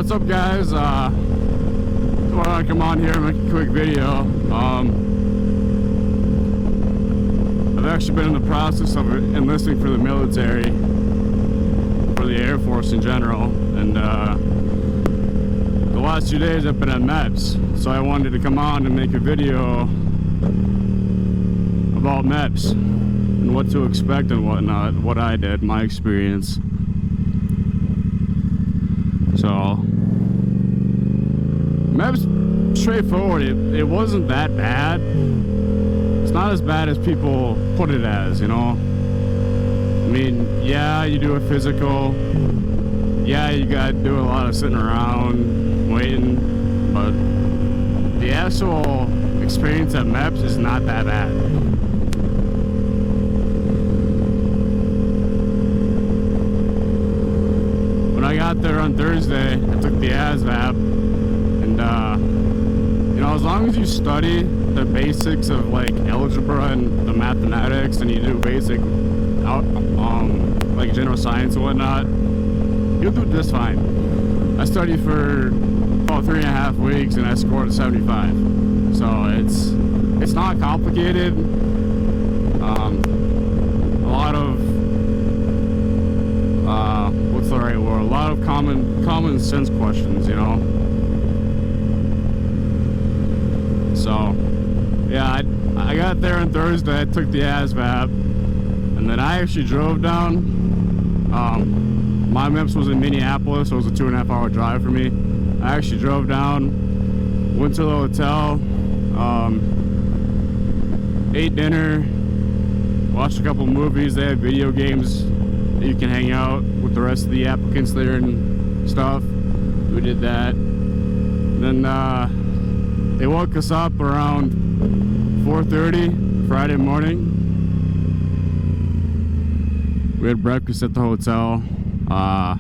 What's up, guys? I want to come on here and make a quick video. I've actually been in the process of enlisting for the military, for the Air Force in general, and the last 2 days I've been at MEPS, so I wanted to come on and make a video about MEPS and what to expect and whatnot, what I did, my experience. So, MEPS, straightforward, it wasn't that bad. It's not as bad as people put it as, you know? I mean, yeah, you do a physical, yeah, you gotta do a lot of sitting around, waiting, but the actual experience at MEPS is not that bad. When I got there on Thursday, I took the ASVAB, and you know, as long as you study the basics of like algebra and the mathematics, and you do basic like general science and whatnot, you'll do just fine. I studied for about 3.5 weeks and I scored a 75. So it's not complicated. A lot of what's the right word? A lot of common sense questions, you know. So yeah, I got there on Thursday. I took the ASVAB, and then I actually drove down. My MEPS was in Minneapolis, so it was a 2.5 hour drive for me. I actually drove down, went to the hotel, ate dinner, watched a couple movies. They had video games that you can hang out with the rest of the applicants there and stuff. We did that. And then they woke us up around 4:30 Friday morning. We had breakfast at the hotel. I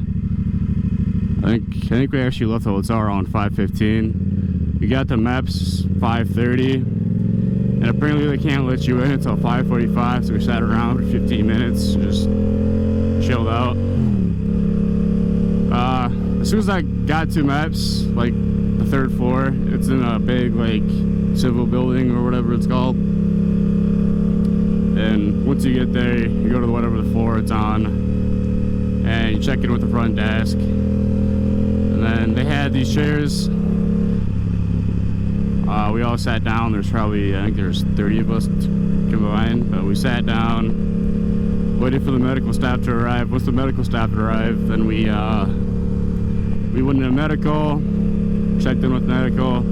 think we actually left the hotel around 5:15. We got to MEPS 5:30, and apparently they can't let you in until 5:45. So we sat around for 15 minutes, just chilled out. As soon as I got to MEPS, like the 3rd floor, it's in a big like civil building or whatever it's called. And once you get there, you go to whatever the floor it's on, and you check in with the front desk. And then they had these chairs. We all sat down. There's probably, I think there's 30 of us combined, but we sat down, waited for the medical staff to arrive. Once the medical staff arrived, then we went into medical, checked in with medical,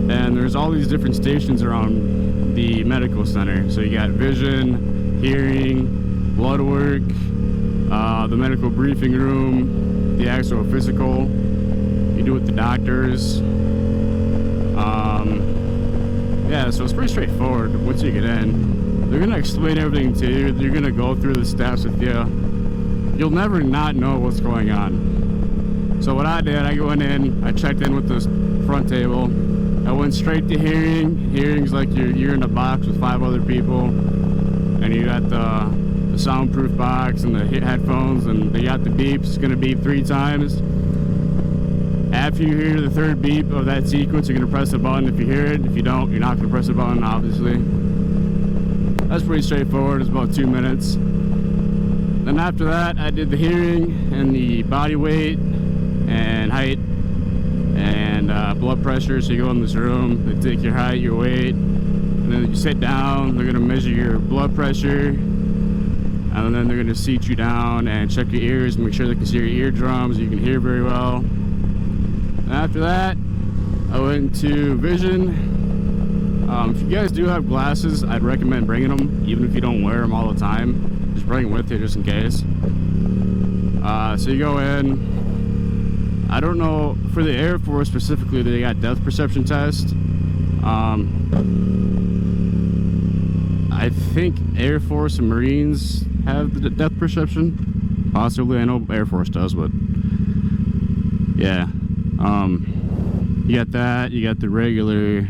and there's all these different stations around the medical center. So you got vision, hearing, blood work, the medical briefing room, the actual physical you do with the doctors. Yeah, so it's pretty straightforward once you get in. They're gonna explain everything to you. They're gonna go through the steps with you. You'll never not know what's going on. So what I did, I went in, I checked in with this front table. I went straight to hearing. Hearing's like you're in a box with 5 other people, and you got the soundproof box and the headphones, and they got the beeps. It's gonna beep 3 times. After you hear the 3rd beep of that sequence, you're gonna press the button if you hear it. If you don't, you're not gonna press the button, obviously. That's pretty straightforward. It's about 2 minutes. Then after that, I did the hearing and the body weight and height and blood pressure. So you go in this room, they take your height, your weight, and then you sit down. They're gonna measure your blood pressure, and then they're gonna seat you down and check your ears, make sure they can see your eardrums, you can hear very well. And after that, I went to vision. If you guys do have glasses, I'd recommend bringing them, even if you don't wear them all the time. Just bring them with you just in case. So you go in. I don't know, for the Air Force specifically, they got depth perception test. I think Air Force and Marines have the depth perception. Possibly, I know Air Force does, but yeah. You got that. You got the regular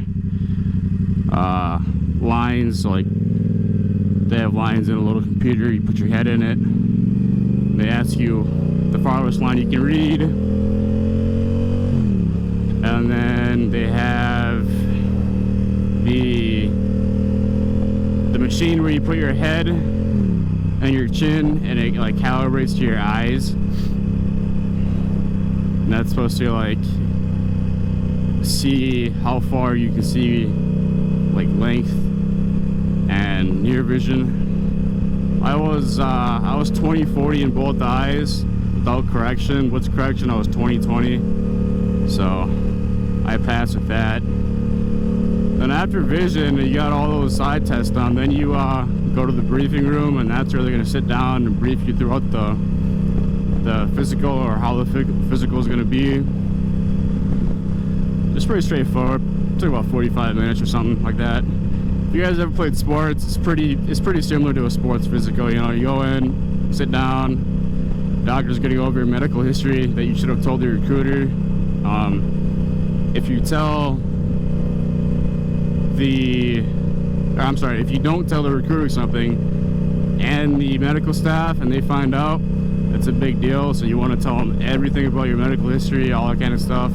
lines. So like they have lines in a little computer. You put your head in it. They ask you the farthest line you can read, and they have the machine where you put your head and your chin, and it like calibrates to your eyes, and that's supposed to like see how far you can see, like length and near vision. I was 20/40 in both eyes without correction. With correction I was 20/20, so I passed with that. Then after vision, you got all those side tests done, then you go to the briefing room, and that's where they're going to sit down and brief you throughout the physical, or how the physical is going to be. It's pretty straightforward. It took about 45 minutes or something like that. If you guys ever played sports, it's pretty similar to a sports physical. You know, you go in, sit down, doctor's going to go over your medical history that you should have told the recruiter. If you don't tell the recruiter something and the medical staff and they find out, it's a big deal. So you want to tell them everything about your medical history, all that kind of stuff.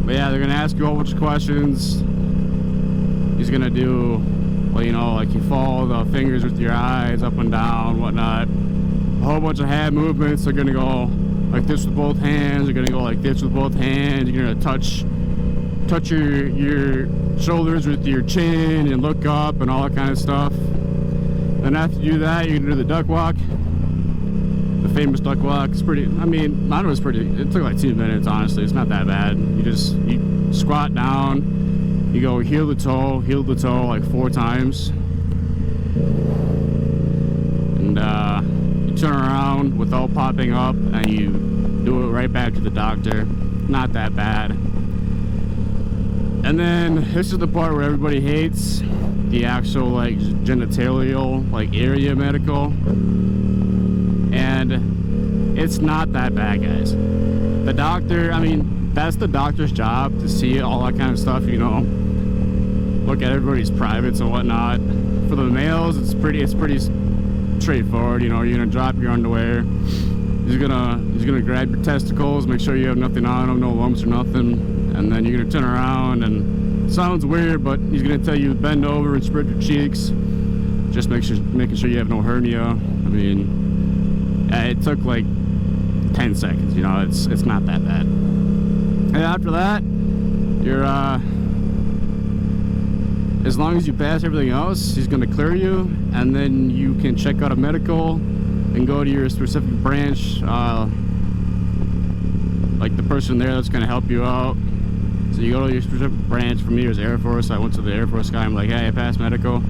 But yeah, they're gonna ask you a whole bunch of questions. He's gonna do, well, you know, like you follow the fingers with your eyes up and down, whatnot. A whole bunch of hand movements. They're gonna go like this with both hands. They're gonna go like this with both hands. You're gonna touch your shoulders with your chin and look up and all that kind of stuff. Then after you do that, you're gonna do the duck walk. The famous duck walk. It's pretty, I mean, mine was pretty, it took like 2 minutes, honestly. It's not that bad. You squat down, you go heel to toe like 4 times. And you turn around without popping up, and you do it right back to the doctor. Not that bad. And then this is the part where everybody hates, the actual like genitalial like area medical. And it's not that bad, guys. The doctor, I mean, that's the doctor's job, to see all that kind of stuff, you know, look at everybody's privates and whatnot. For the males, it's pretty straightforward. You know, you're gonna drop your underwear, he's gonna grab your testicles, make sure you have nothing on them, no lumps or nothing, and then you're gonna turn around, and it sounds weird, but he's gonna tell you to bend over and spread your cheeks, just making sure you have no hernia. I mean, it took like 10 seconds, you know, it's not that bad. And after that, you're as long as you pass everything else, he's gonna clear you, and then you can check out a medical and go to your specific branch, like the person there that's gonna help you out. So you go to your specific branch. For me, it was Air Force. I went to the Air Force guy. I'm like, hey, I passed medical.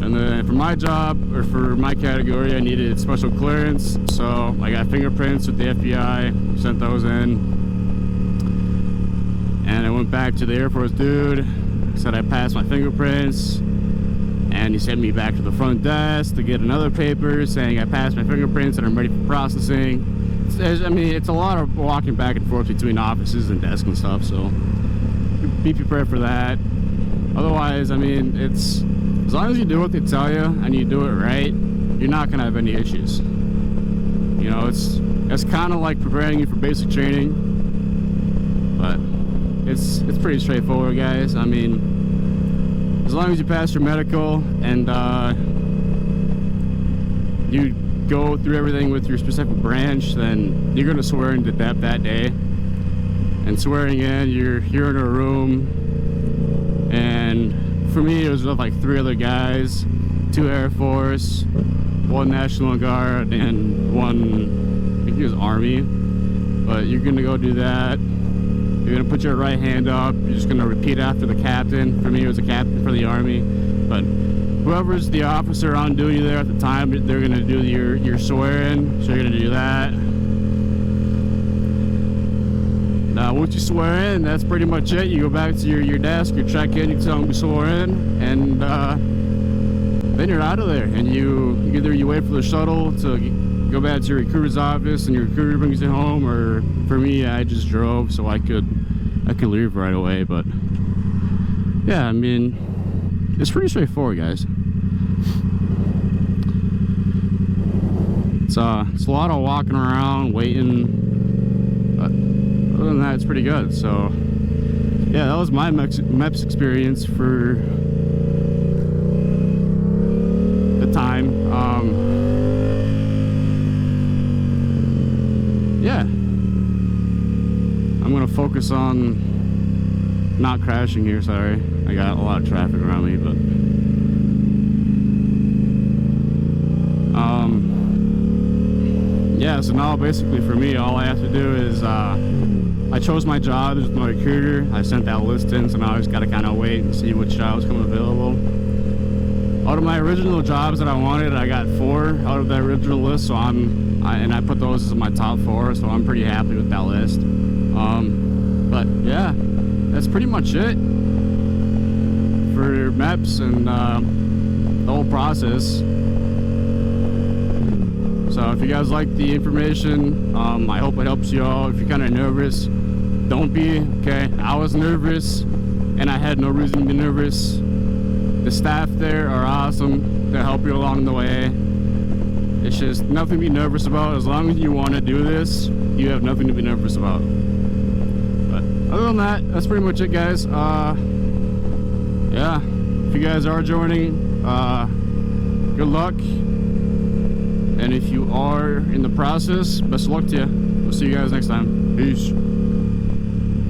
And then for my job, or for my category, I needed special clearance. So I got fingerprints with the FBI, sent those in. And I went back to the Air Force dude, said I passed my fingerprints. And he sent me back to the front desk to get another paper saying I passed my fingerprints and I'm ready for processing. I mean, it's a lot of walking back and forth between offices and desks and stuff, so be prepared for that. Otherwise, I mean, it's, as long as you do what they tell you and you do it right, you're not gonna have any issues. You know, it's kind of like preparing you for basic training, but it's pretty straightforward, guys. I mean, as long as you pass your medical and you go through everything with your specific branch, then you're gonna swear into depth that day. And swearing in, you're in a room, and for me, it was with like 3 other guys, 2 Air Force, 1 National Guard, and 1, I think it was Army. But you're gonna go do that. You're gonna put your right hand up. You're just gonna repeat after the captain. For me, it was a captain for the Army. But whoever's the officer on duty there at the time, they're gonna do your swearing. So you're gonna do that. Now, once you swear in, that's pretty much it. You go back to your desk, you check in, you tell them you swore in, and then you're out of there. And either you wait for the shuttle to go back to your recruiter's office, and your recruiter brings you home, or for me, I just drove so I could leave right away. But yeah, I mean, it's pretty straightforward, guys. It's a lot of walking around, waiting. other than that, it's pretty good. So yeah, that was my MEPS experience for the time. Yeah, I'm gonna focus on not crashing here. Sorry, I got a lot of traffic around me, but yeah, so now basically for me, all I have to do is I chose my jobs with my recruiter. I sent that list in, so now I just gotta kind of wait and see which jobs come available. Out of my original jobs that I wanted, I got 4 out of that original list, so I put those as my top 4, so I'm pretty happy with that list. But yeah, that's pretty much it for MEPS and the whole process. So if you guys like the information, I hope it helps you all. If you're kind of nervous, don't be, okay? I was nervous, and I had no reason to be nervous. The staff there are awesome. They'll help you along the way. It's just nothing to be nervous about. As long as you want to do this, you have nothing to be nervous about. But other than that, that's pretty much it, guys. Yeah, if you guys are joining, good luck. And if you are in the process, best of luck to you. We'll see you guys next time. Peace.